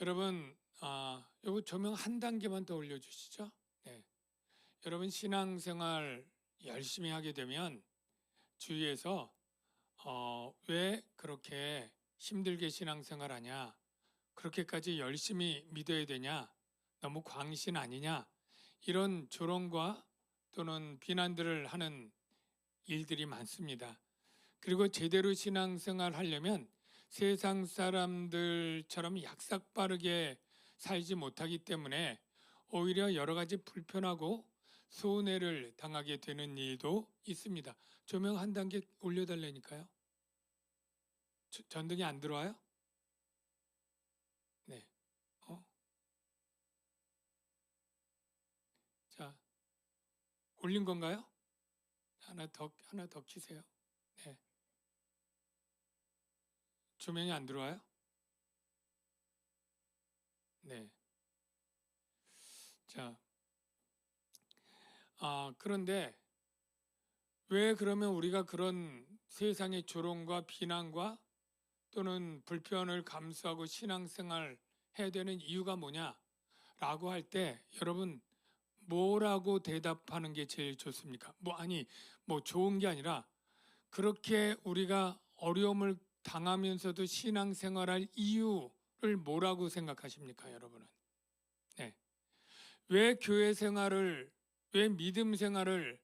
여러분, 요거 조명 한 단계만 더 올려주시죠. 네. 여러분 신앙생활 열심히 하게 되면 주위에서 왜 그렇게 힘들게 신앙생활하냐? 그렇게까지 열심히 믿어야 되냐? 너무 광신 아니냐? 이런 조롱과 또는 비난들을 하는 일들이 많습니다. 그리고 제대로 신앙생활 하려면 세상 사람들처럼 약삭빠르게 살지 못하기 때문에 오히려 여러 가지 불편하고 손해를 당하게 되는 일도 있습니다. 조명 한 단계 올려달라니까요. 전등이 안 들어와요? 네. 자, 올린 건가요? 하나 더 키세요. 네. 조명이 안 들어와요? 네. 자, 그런데 왜 그러면 우리가 그런 세상의 조롱과 비난과 또는 불편을 감수하고 신앙생활 해야 되는 이유가 뭐냐라고 할 때 여러분 뭐라고 대답하는 게 제일 좋습니까? 뭐 좋은 게 아니라 그렇게 우리가 어려움을 당하면서도 신앙생활할 이유를 뭐라고 생각하십니까, 여러분은? 네. 왜 교회 생활을, 왜 믿음 생활을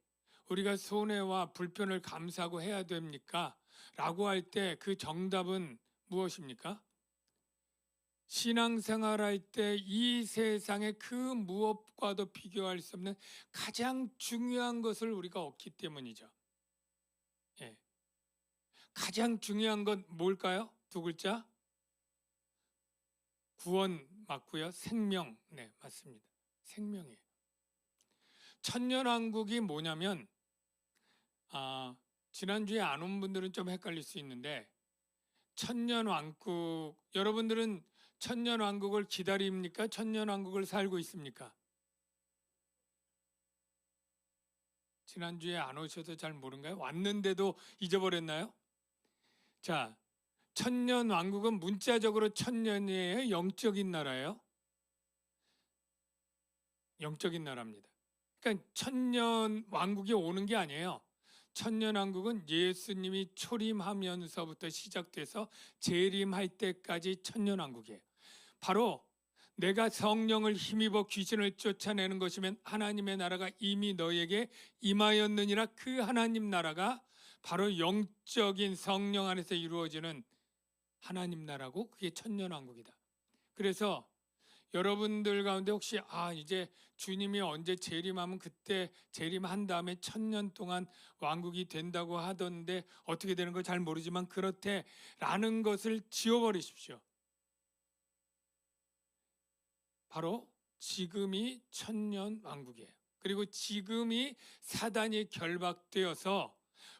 우리가 손해와 불편을 감수하고 해야 됩니까? 라고 할 때 그 정답은 무엇입니까? 신앙생활할 때 이 세상의 그 무엇과도 비교할 수 없는 가장 중요한 것을 우리가 얻기 때문이죠. 예. 가장 중요한 건 뭘까요? 두 글자? 구원 맞고요. 생명. 네, 맞습니다. 생명이에요. 천년왕국이 뭐냐면 지난주에 안 온 분들은 좀 헷갈릴 수 있는데 천년왕국 여러분들은 천년왕국을 기다립니까? 천년왕국을 살고 있습니까? 지난주에 안 오셔서 잘 모른가요? 왔는데도 잊어버렸나요? 자, 천년왕국은 문자적으로 천년이에요? 영적인 나라예요? 영적인 나라입니다. 그러니까 천년왕국이 오는 게 아니에요. 천년왕국은 예수님이 초림하면서부터 시작돼서 재림할 때까지 천년왕국이에요. 바로 내가 성령을 힘입어 귀신을 쫓아내는 것이면 하나님의 나라가 이미 너에게 임하였느니라. 그 하나님 나라가 바로 영적인 성령 안에서 이루어지는 하나님 나라고 그게 천년왕국이다. 그래서 여러분들 가운데 혹시 이제 주님이 언제 재림하면 그때 재림한 다음에 천년 동안 왕국이 된다고 하던데 어떻게 되는 걸 잘 모르지만 그렇대라는 것을 지워버리십시오. 바로 지금이 천년 왕국이에요. 그리고 지금이 사단이 결박되어서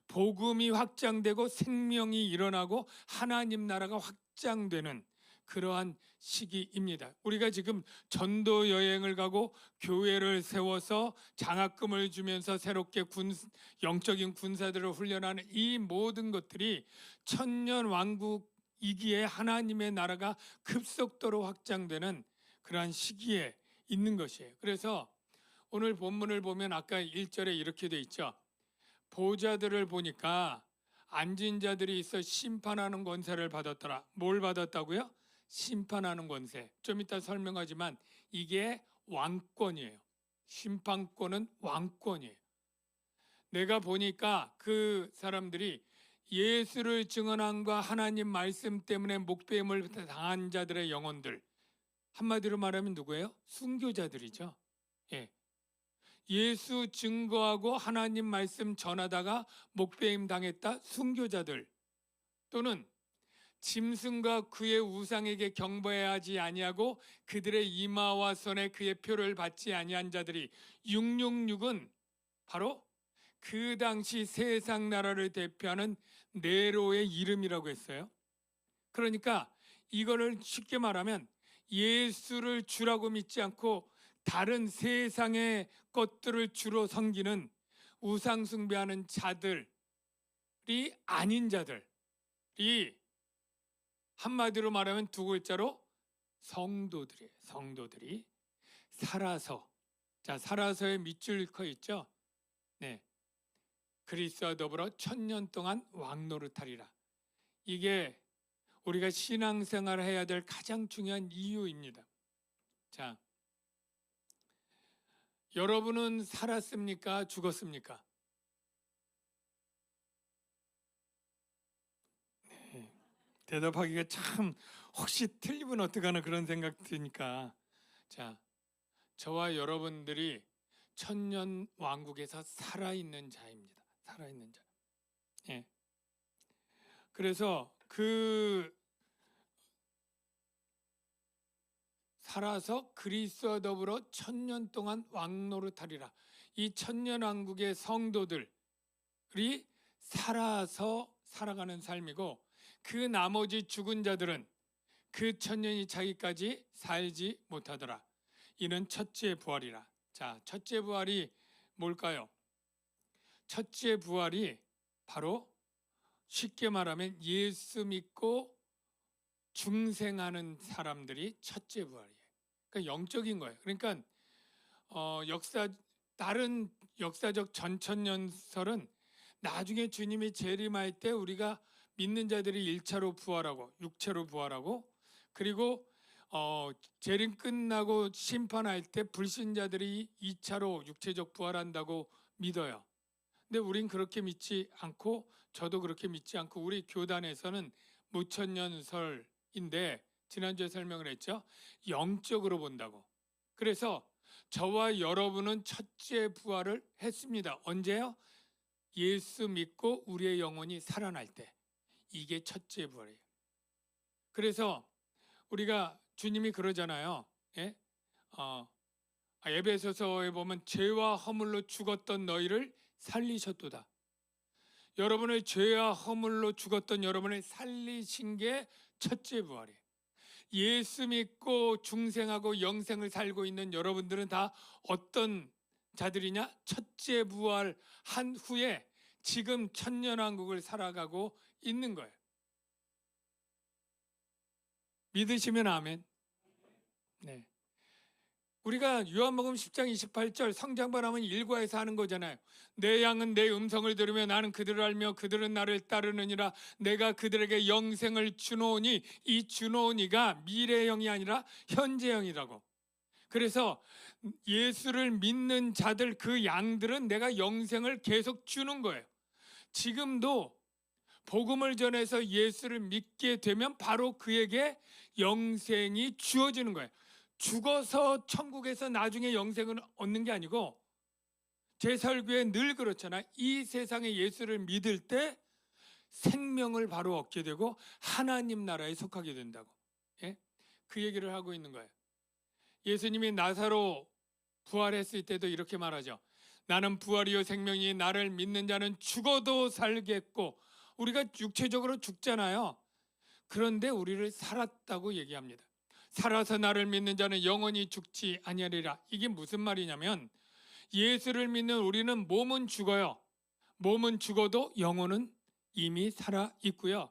복음이 확장되고 생명이 일어나고 하나님 나라가 확장되는 그러한 시기입니다. 우리가 지금 전도 여행을 가고 교회를 세워서 장학금을 주면서 새롭게 영적인 군사들을 훈련하는 이 모든 것들이 천년 왕국이기에 하나님의 나라가 급속도로 확장되는 그러한 시기에 있는 것이에요. 그래서 오늘 본문을 보면 아까 1절에 이렇게 돼 있죠. 보좌들을 보니까 앉은 자들이 있어 심판하는 권세를 받았더라. 뭘 받았다고요? 심판하는 권세. 좀 이따 설명하지만 이게 왕권이에요. 심판권은 왕권이에요. 내가 보니까 그 사람들이 예수를 증언함과 하나님 말씀 때문에 목배임을 당한 자들의 영혼들, 한마디로 말하면 누구예요? 순교자들이죠. 예. 예수 증거하고 하나님 말씀 전하다가 목배임 당했다 순교자들, 또는 짐승과 그의 우상에게 경배하지 아니하고 그들의 이마와 손에 그의 표를 받지 아니한 자들이 666은 바로 그 당시 세상 나라를 대표하는 네로의 이름이라고 했어요. 그러니까 이거를 쉽게 말하면 예수를 주라고 믿지 않고 다른 세상의 것들을 주로 섬기는 우상 숭배하는 자들이 아닌 자들이 한마디로 말하면 두 글자로 성도들이 살아서, 자, 살아서의 밑줄 거 있죠? 네. 그리스도와 더불어 1000년 동안 왕노릇하리라. 이게 우리가 신앙생활을 해야 될 가장 중요한 이유입니다. 자, 여러분은 살았습니까? 죽었습니까? 네. 대답하기가 참, 혹시 틀리면 어떡하나 그런 생각 드니까. 자, 저와 여러분들이 천년 왕국에서 살아있는 자입니다. 살아있는 자. 예. 그래서 살아서 그리스도와 더불어 1000년 동안 왕노릇하리라. 이 천년 왕국의 성도들이 살아서 살아가는 삶이고, 그 나머지 죽은 자들은 그 1000년이 차기까지 살지 못하더라. 이는 첫째 부활이라. 자, 첫째 부활이 뭘까요? 첫째 부활이 바로 쉽게 말하면 예수 믿고 중생하는 사람들이 첫째 부활이에요. 그러니까 영적인 거예요. 그러니까 다른 역사적 전천년설은 나중에 주님이 재림할 때 우리가 믿는 자들이 1차로 부활하고 육체로 부활하고, 그리고 재림 끝나고 심판할 때 불신자들이 2차로 육체적 부활한다고 믿어요. 근데 우린 그렇게 믿지 않고, 저도 그렇게 믿지 않고, 우리 교단에서는 무천년설인데 지난주에 설명을 했죠. 영적으로 본다고. 그래서 저와 여러분은 첫째 부활을 했습니다. 언제요? 예수 믿고 우리의 영혼이 살아날 때. 이게 첫째 부활이에요. 그래서 우리가 주님이 그러잖아요. 예? 에베소서에 보면 죄와 허물로 죽었던 너희를 살리셨도다. 여러분의 죄와 허물로 죽었던 여러분을 살리신 게 첫째 부활이에요. 예수 믿고 중생하고 영생을 살고 있는 여러분들은 다 어떤 자들이냐? 첫째 부활 한 후에 지금 천년왕국을 살아가고 있는 거예요. 믿으시면 아멘. 네. 우리가 요한복음 10장 28절 성장반하면 일과에서 하는 거잖아요. 내 양은 내 음성을 들으며 나는 그들을 알며 그들은 나를 따르느니라. 내가 그들에게 영생을 주노니, 이 주노니가 미래형이 아니라 현재형이라고. 그래서 예수를 믿는 자들, 그 양들은 내가 영생을 계속 주는 거예요. 지금도 복음을 전해서 예수를 믿게 되면 바로 그에게 영생이 주어지는 거예요. 죽어서 천국에서 나중에 영생을 얻는 게 아니고, 제 설교에 늘 그렇잖아요. 이 세상에 예수를 믿을 때 생명을 바로 얻게 되고 하나님 나라에 속하게 된다고. 예? 그 얘기를 하고 있는 거예요. 예수님이 나사로 부활했을 때도 이렇게 말하죠. 나는 부활이요 생명이, 나를 믿는 자는 죽어도 살겠고. 우리가 육체적으로 죽잖아요. 그런데 우리를 살았다고 얘기합니다. 살아서 나를 믿는 자는 영원히 죽지 아니하리라. 이게 무슨 말이냐면, 예수를 믿는 우리는 몸은 죽어요. 몸은 죽어도 영혼은 이미 살아 있고요.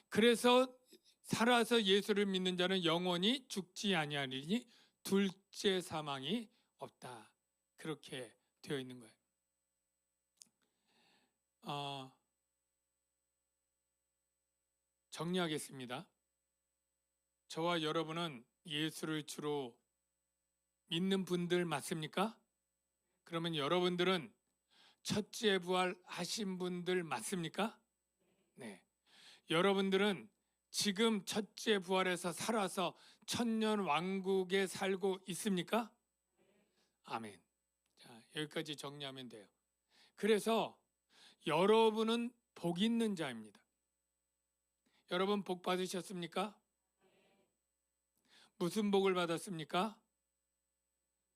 그래서 살아서 예수를 믿는 자는 영원히 죽지 아니하리니 둘째 사망이 없다. 그렇게 되어 있는 거예요. 정리하겠습니다. 저와 여러분은 예수를 주로 믿는 분들 맞습니까? 그러면 여러분들은 첫째 부활 하신 분들 맞습니까? 네. 여러분들은 지금 첫째 부활에서 살아서 천년 왕국에 살고 있습니까? 아멘. 자, 여기까지 정리하면 돼요. 그래서 여러분은 복 있는 자입니다. 여러분 복 받으셨습니까? 무슨 복을 받았습니까?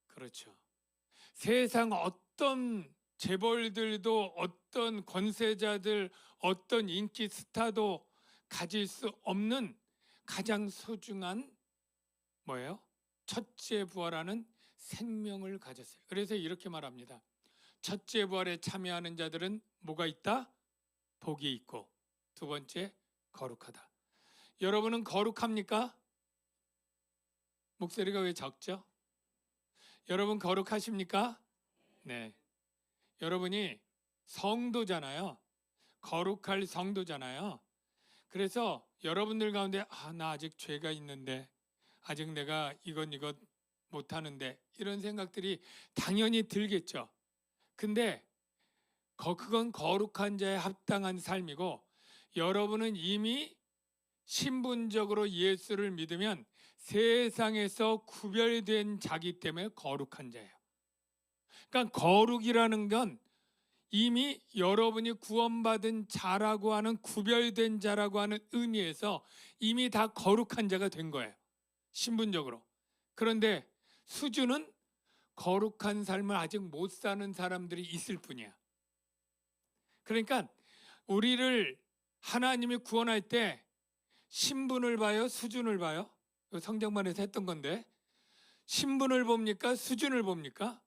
그렇죠. 세상 어떤 재벌들도, 어떤 권세자들, 어떤 인기 스타도 가질 수 없는 가장 소중한 뭐예요? 첫째 부활하는 생명을 가졌어요. 그래서 이렇게 말합니다. 첫째 부활에 참여하는 자들은 뭐가 있다? 복이 있고, 두 번째 거룩하다. 여러분은 거룩합니까? 목소리가 왜 적죠? 여러분 거룩하십니까? 네. 여러분이 성도잖아요. 거룩할 성도잖아요. 그래서 여러분들 가운데 나 아직 죄가 있는데, 아직 내가 이것 못하는데, 이런 생각들이 당연히 들겠죠. 근데 그건 거룩한 자에 합당한 삶이고, 여러분은 이미 신분적으로 예수를 믿으면 세상에서 구별된 자기 때문에 거룩한 자예요. 그러니까 거룩이라는 건 이미 여러분이 구원받은 자라고 하는, 구별된 자라고 하는 의미에서 이미 다 거룩한 자가 된 거예요. 신분적으로. 그런데 수준은 거룩한 삶을 아직 못 사는 사람들이 있을 뿐이야. 그러니까 우리를 하나님이 구원할 때 신분을 봐요? 수준을 봐요? 성경만에서 했던 건데, 신분을 봅니까? 수준을 봅니까?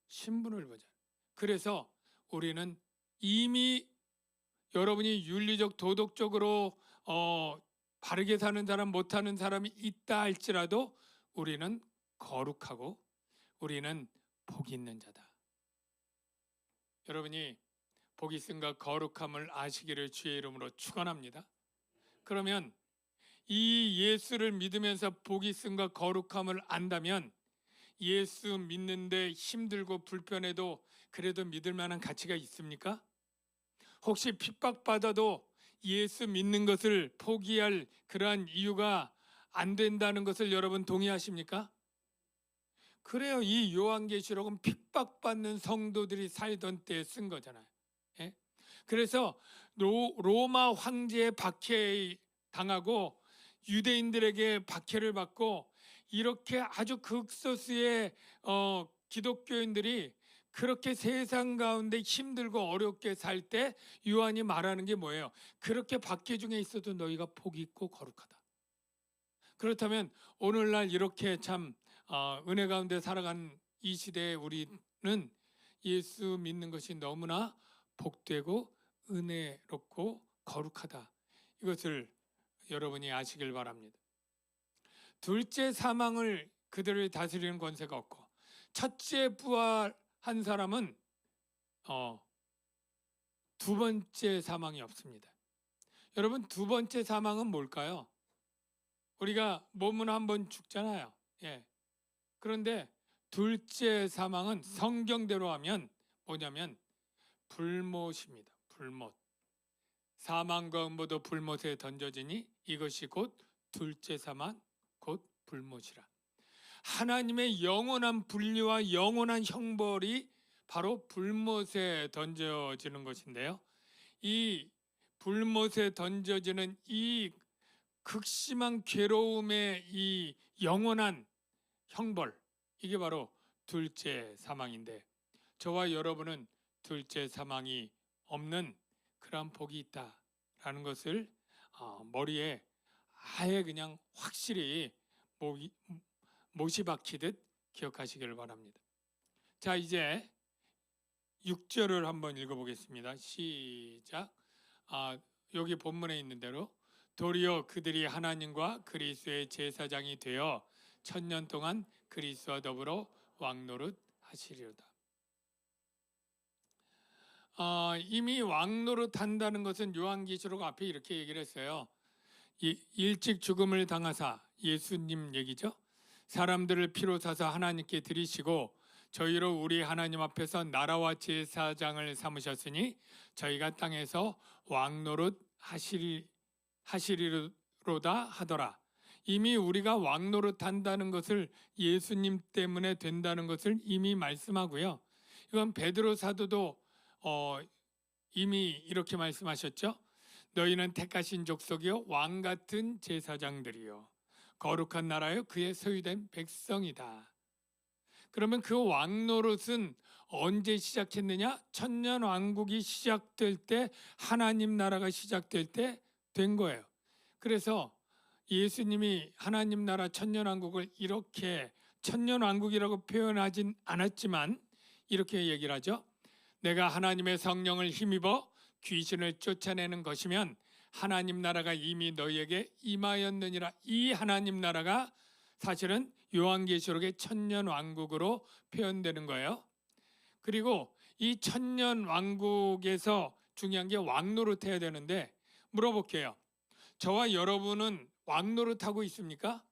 신분을 보자. 그래서 우리는 이미 여러분이 윤리적, 도덕적으로 바르게 사는 사람, 못하는 사람이 있다 할지라도 우리는 거룩하고 우리는 복 있는 자다. 여러분이 복 있음과 거룩함을 아시기를 주의 이름으로 축원합니다. 그러면 이 예수를 믿으면서 복 있음과 거룩함을 안다면 예수 믿는데 힘들고 불편해도 그래도 믿을 만한 가치가 있습니까? 혹시 핍박받아도 예수 믿는 것을 포기할 그러한 이유가 안 된다는 것을 여러분 동의하십니까? 그래요. 이 요한계시록은 핍박받는 성도들이 살던 때에 쓴 거잖아요. 예? 그래서 로마 황제의 박해 당하고 유대인들에게 박해를 받고 이렇게 아주 극소수의 기독교인들이 그렇게 세상 가운데 힘들고 어렵게 살 때 요한이 말하는 게 뭐예요? 그렇게 박해 중에 있어도 너희가 복 있고 거룩하다. 그렇다면 오늘날 이렇게 참 은혜 가운데 살아가는 이 시대에 우리는 예수 믿는 것이 너무나 복되고 은혜롭고 거룩하다. 이것을 여러분이 아시길 바랍니다. 둘째 사망을 그들을 다스리는 권세가 없고, 첫째 부활한 사람은 두 번째 사망이 없습니다. 여러분, 두 번째 사망은 뭘까요? 우리가 몸은 한번 죽잖아요. 예. 그런데 둘째 사망은 성경대로 하면 뭐냐면 불못입니다. 불못. 사망과 음보도 불못에 던져지니 이것이 곧 둘째 사망, 곧 불못이라. 하나님의 영원한 분리와 영원한 형벌이 바로 불못에 던져지는 것인데요. 이 불못에 던져지는 이 극심한 괴로움의 이 영원한 형벌, 이게 바로 둘째 사망인데, 저와 여러분은 둘째 사망이 없는 그런 복이 있다라는 것을 머리에 아예 그냥 확실히 못이 박히듯 기억하시기를 바랍니다. 자, 이제 6절을 한번 읽어보겠습니다. 시작. 여기 본문에 있는 대로 도리어 그들이 하나님과 그리스도의 제사장이 되어 1000년 동안 그리스도와 더불어 왕노릇 하시리로다. 이미 왕노릇 한다는 것은 요한계시록 앞에 이렇게 얘기를 했어요. 일찍 죽음을 당하사, 예수님 얘기죠. 사람들을 피로 사서 하나님께 드리시고 저희로 우리 하나님 앞에서 나라와 제사장을 삼으셨으니 저희가 땅에서 왕노릇 하시리로다 하더라. 이미 우리가 왕노릇 한다는 것을 예수님 때문에 된다는 것을 이미 말씀하고요. 이건 베드로 사도도 이미 이렇게 말씀하셨죠. 너희는 택하신 족속이요 왕 같은 제사장들이요 거룩한 나라요 그의 소유된 백성이다. 그러면 그 왕노릇은 언제 시작했느냐? 천년 왕국이 시작될 때, 하나님 나라가 시작될 때 된 거예요. 그래서 예수님이 하나님 나라 천년 왕국을 이렇게 천년 왕국이라고 표현하진 않았지만 이렇게 얘기를 하죠. 내가 하나님의 성령을 힘입어 귀신을 쫓아내는 것이면 하나님 나라가 이미 너희에게 임하였느니라. 이 하나님 나라가 사실은 요한계시록의 천년 왕국으로 표현되는 거예요. 그리고 이 천년 왕국에서 중요한 게 왕노릇해야 되는데 물어볼게요. 저와 여러분은 왕노릇하고 있습니까?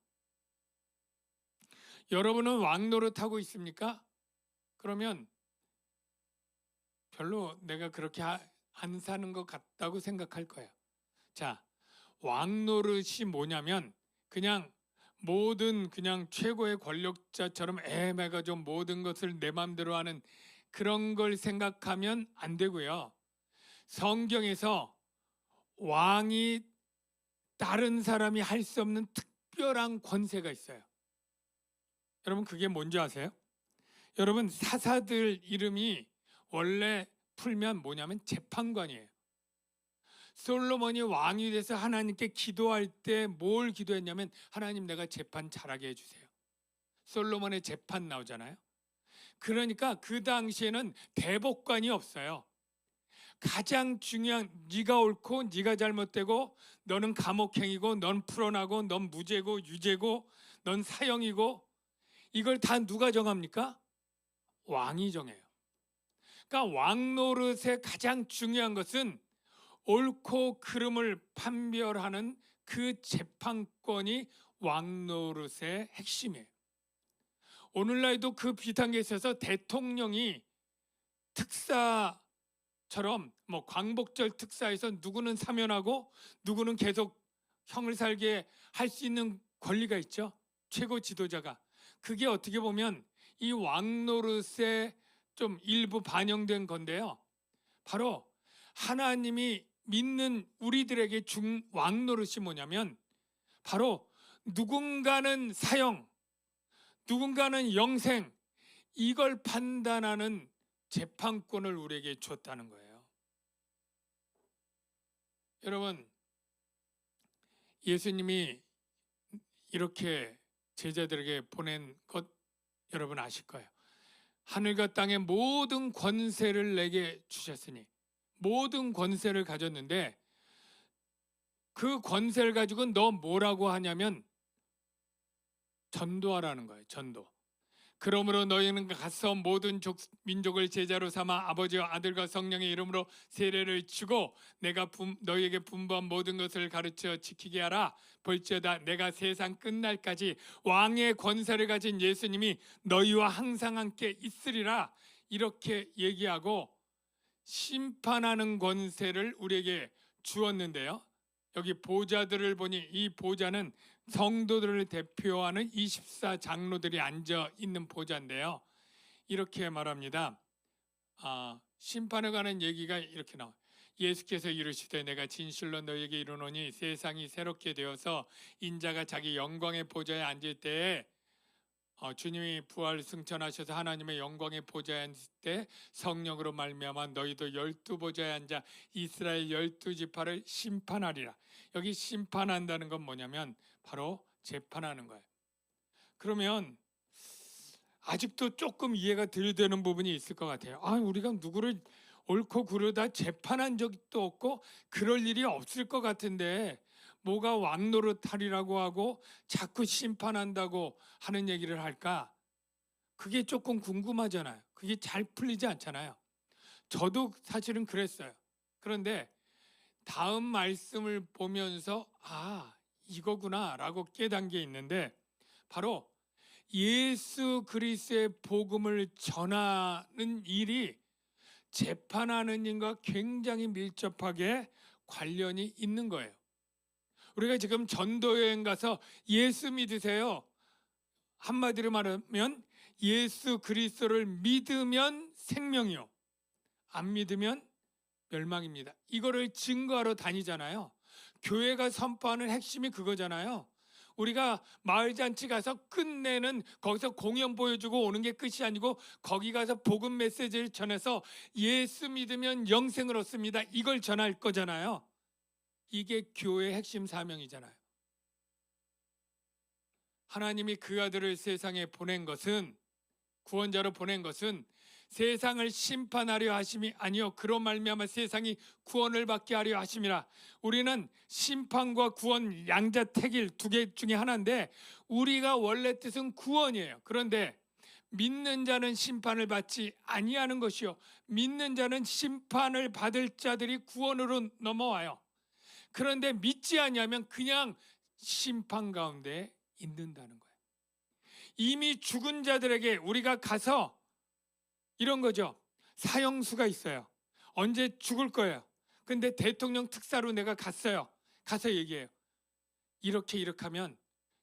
여러분은 왕노릇하고 있습니까? 그러면 별로 내가 그렇게 안 사는 것 같다고 생각할 거예요. 자, 왕노릇이 뭐냐면 그냥 모든 그냥 최고의 권력자처럼 애매가지고 모든 것을 내 마음대로 하는 그런 걸 생각하면 안 되고요. 성경에서 왕이 다른 사람이 할 수 없는 특별한 권세가 있어요. 여러분 그게 뭔지 아세요? 여러분 사사들 이름이 원래 풀면 뭐냐면 재판관이에요. 솔로몬이 왕이 돼서 하나님께 기도할 때 뭘 기도했냐면 하나님 내가 재판 잘하게 해주세요. 솔로몬의 재판 나오잖아요. 그러니까 그 당시에는 대법관이 없어요. 가장 중요한 네가 옳고 네가 잘못되고 너는 감옥행이고 넌 풀어나고 넌 무죄고 유죄고 넌 사형이고 이걸 다 누가 정합니까? 왕이 정해요. 그러니까 왕 노릇의 가장 중요한 것은 옳고 그름을 판별하는 그 재판권이 왕 노릇의 핵심이에요. 오늘날도 그 비슷한 게 있어서 대통령이 특사처럼 뭐 광복절 특사에서 누구는 사면하고 누구는 계속 형을 살게 할 수 있는 권리가 있죠. 최고 지도자가. 그게 어떻게 보면 이 왕 노릇에 좀 일부 반영된 건데요. 바로 하나님이 믿는 우리들에게 중 왕 노릇이 뭐냐면 바로 누군가는 사형, 누군가는 영생 이걸 판단하는 재판권을 우리에게 줬다는 거예요. 여러분 예수님이 이렇게 제자들에게 보낸 것 여러분 아실 거예요. 하늘과 땅의 모든 권세를 내게 주셨으니 모든 권세를 가졌는데 그 권세를 가지고 너 뭐라고 하냐면 전도하라는 거예요. 전도. 그러므로 너희는 가서 모든 민족을 제자로 삼아 아버지와 아들과 성령의 이름으로 세례를 주고 내가 너희에게 분부한 모든 것을 가르쳐 지키게 하라. 볼지어다 내가 세상 끝날까지 왕의 권세를 가진 예수님이 너희와 항상 함께 있으리라. 이렇게 얘기하고 심판하는 권세를 우리에게 주었는데요. 여기 보좌들을 보니 이 보좌는 성도들을 대표하는 24 장로들이 앉아 있는 보좌인데요. 이렇게 말합니다. 심판에 관한 얘기가 이렇게 나와요. 예수께서 이르시되 내가 진실로 너희에게 이르노니 세상이 새롭게 되어서 인자가 자기 영광의 보좌에 앉을 때에 주님이 부활 승천하셔서 하나님의 영광의 보좌에 앉을 때 성령으로 말미암아 너희도 12보좌에 앉아 이스라엘 12지파를 심판하리라. 여기 심판한다는 건 뭐냐면 바로 재판하는 거예요. 그러면 아직도 조금 이해가 덜 되는 부분이 있을 것 같아요. 우리가 누구를 옳고 그르다 재판한 적도 없고 그럴 일이 없을 것 같은데 뭐가 왕노릇하리라고 하고 자꾸 심판한다고 하는 얘기를 할까? 그게 조금 궁금하잖아요. 그게 잘 풀리지 않잖아요. 저도 사실은 그랬어요. 그런데 다음 말씀을 보면서 이거구나라고 깨닫는 게 있는데 바로 예수 그리스도의 복음을 전하는 일이 재판하는 일과 굉장히 밀접하게 관련이 있는 거예요. 우리가 지금 전도여행 가서 예수 믿으세요. 한마디로 말하면 예수 그리스도를 믿으면 생명이요. 안 믿으면 멸망입니다. 이거를 증거하러 다니잖아요. 교회가 선포하는 핵심이 그거잖아요. 우리가 마을잔치 가서 끝내는 거기서 공연 보여주고 오는 게 끝이 아니고 거기 가서 복음 메시지를 전해서 예수 믿으면 영생을 얻습니다. 이걸 전할 거잖아요. 이게 교회의 핵심 사명이잖아요. 하나님이 그 아들을 세상에 보낸 것은 구원자로 보낸 것은 세상을 심판하려 하심이 아니요 그로 말미암아 세상이 구원을 받게 하려 하심이라. 우리는 심판과 구원 양자택일 두 개 중에 하나인데 우리가 원래 뜻은 구원이에요. 그런데 믿는 자는 심판을 받지 아니하는 것이요 믿는 자는 심판을 받을 자들이 구원으로 넘어와요. 그런데 믿지 아니하면 그냥 심판 가운데 있는다는 거예요. 이미 죽은 자들에게 우리가 가서 이런 거죠. 사형수가 있어요. 언제 죽을 거예요. 근데 대통령 특사로 내가 갔어요. 가서 얘기해요. 이렇게 하면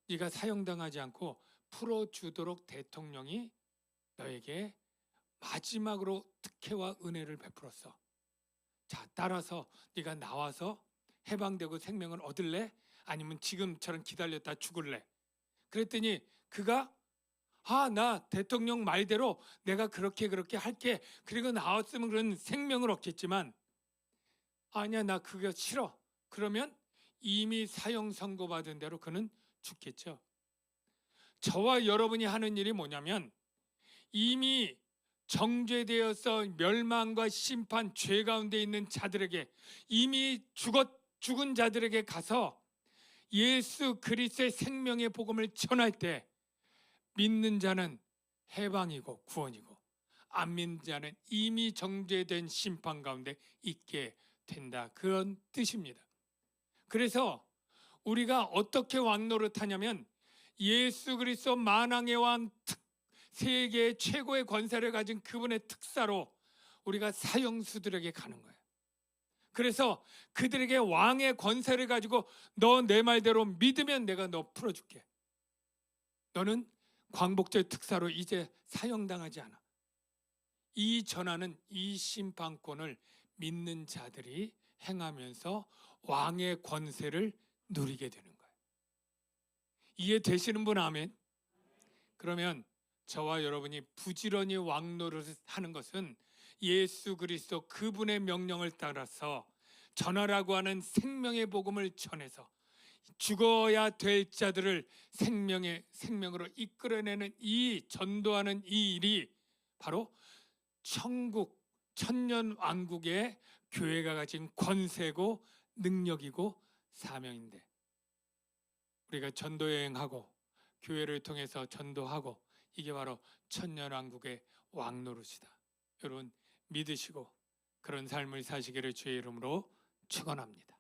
네가 사형당하지 않고 풀어주도록 대통령이 너에게 마지막으로 특혜와 은혜를 베풀었어. 자, 따라서 네가 나와서 해방되고 생명을 얻을래? 아니면 지금처럼 기다렸다 죽을래? 그랬더니 그가 나 대통령 말대로 내가 그렇게 할게. 그리고 나왔으면 그런 생명을 얻겠지만 아니야 나 그거 싫어. 그러면 이미 사형 선고받은 대로 그는 죽겠죠. 저와 여러분이 하는 일이 뭐냐면 이미 정죄되어서 멸망과 심판, 죄 가운데 있는 자들에게 이미 죽은 자들에게 가서 예수 그리스도의 생명의 복음을 전할 때 믿는 자는 해방이고 구원이고 안 믿는 자는 이미 정죄된 심판 가운데 있게 된다. 그런 뜻입니다. 그래서 우리가 어떻게 왕노릇하냐면 예수 그리스도 만왕의 왕 세계의 최고의 권세를 가진 그분의 특사로 우리가 사형수들에게 가는 거예요. 그래서 그들에게 왕의 권세를 가지고 너 내 말대로 믿으면 내가 너 풀어줄게. 너는 광복절 특사로 이제 사형당하지 않아. 이 전하는 이 심판권을 믿는 자들이 행하면서 왕의 권세를 누리게 되는 거예요. 이해되시는 분 아멘? 그러면 저와 여러분이 부지런히 왕노릇을 하는 것은 예수 그리스도 그분의 명령을 따라서 전하라고 하는 생명의 복음을 전해서 죽어야 될 자들을 생명으로 이끌어내는 이 전도하는 이 일이 바로 천국 천년 왕국의 교회가 가진 권세고 능력이고 사명인데 우리가 전도 여행하고 교회를 통해서 전도하고 이게 바로 천년 왕국의 왕노릇이다. 여러분 믿으시고 그런 삶을 사시기를 주의 이름으로 축원합니다.